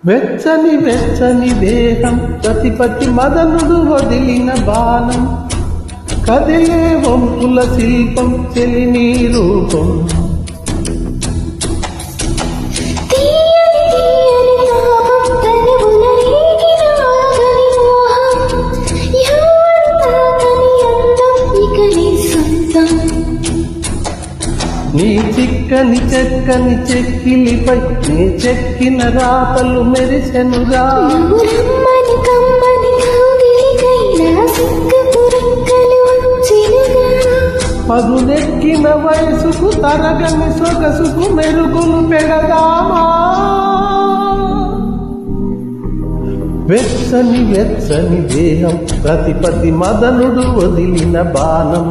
వెచ్చని వెచ్చని దేహం ప్రతిపతి మదనుడు వదిలిన బాణం కదిలే వంపుల శిల్పం చెలిని రూపం నీ చిక్కని చెక్కని చెక్కిలిపై నీ చెక్కిన రాతలు మెరిసెనురా పదునెక్కిన వయసుకు తరగని సొగసుకు మెరుగులు పెడదామా వెచ్చని వెచ్చని దేహం ప్రతిపతి మదనుడు వదిలిన బాణం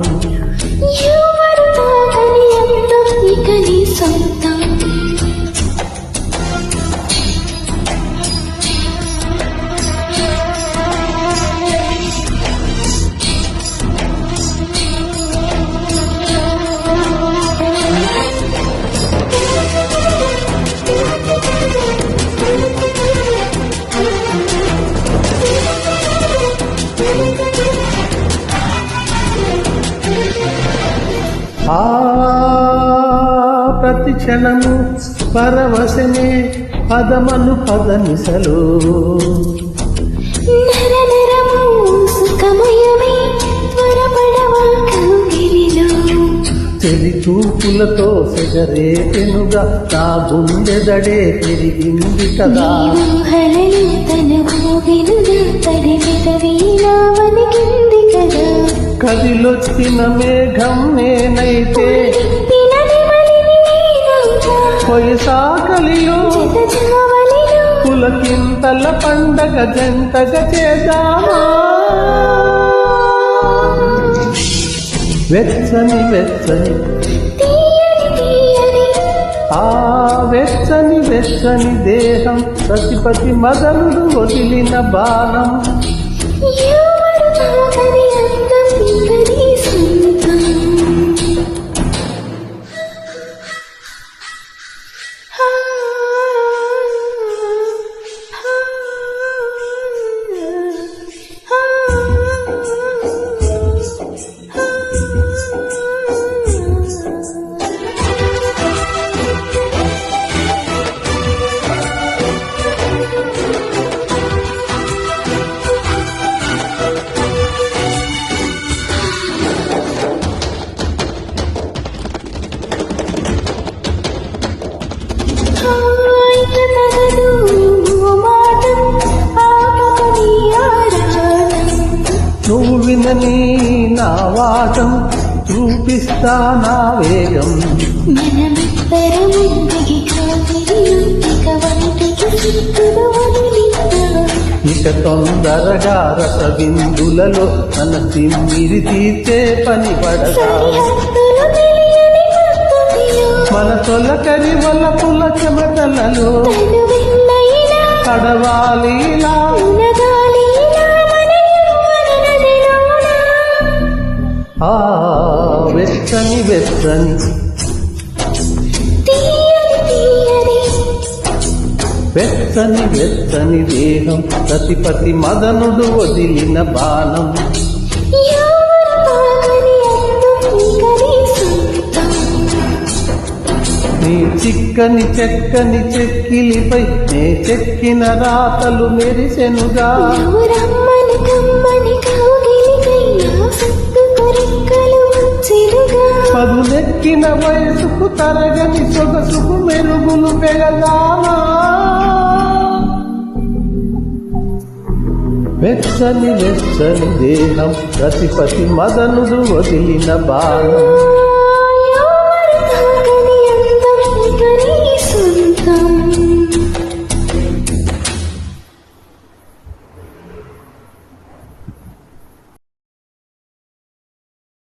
ప్రతి క్షణము పరవశమే పదమను పదనిసలు చెలి చూపులతో సెగరేపెనుగా నా గుండెదడే తిరిగింది కదా కదిలొచ్చిన మేఘం నేనైతే పొయసాకలిలో పులకింతల పండగ జంటగా చేద్దామా వెచ్చని వెచ్చని వెచ్చని వెచ్చని దేహం ప్రతిపతి మదనుడు వదిలిన బాణం నువ్వు వినని నా వాటం చూపిస్తా నా వేగం ఇక తొందరగా రసబిందులలో మన తిమ్మిరి తీర్చే పని పడగా మన తొలకరి వల్ల పుల్ల చెమటలలో కడవాలిలా వెచ్చని వెచ్చని వెచ్చని వెచ్చని దేహం ప్రతిపతి మదనుడు వదిలిన బాణం నీ చిక్కని చెక్కని చెక్కిలిపై నే చెక్కిన రాతలు మెరిసెనుగా పదునెక్కిన వయసుకు తరగని సొగసుకు మెరుగులు పెడదామా వెచ్చని వెచ్చని దేహం ప్రతిపతి మదనుడు వదిలిన బాణం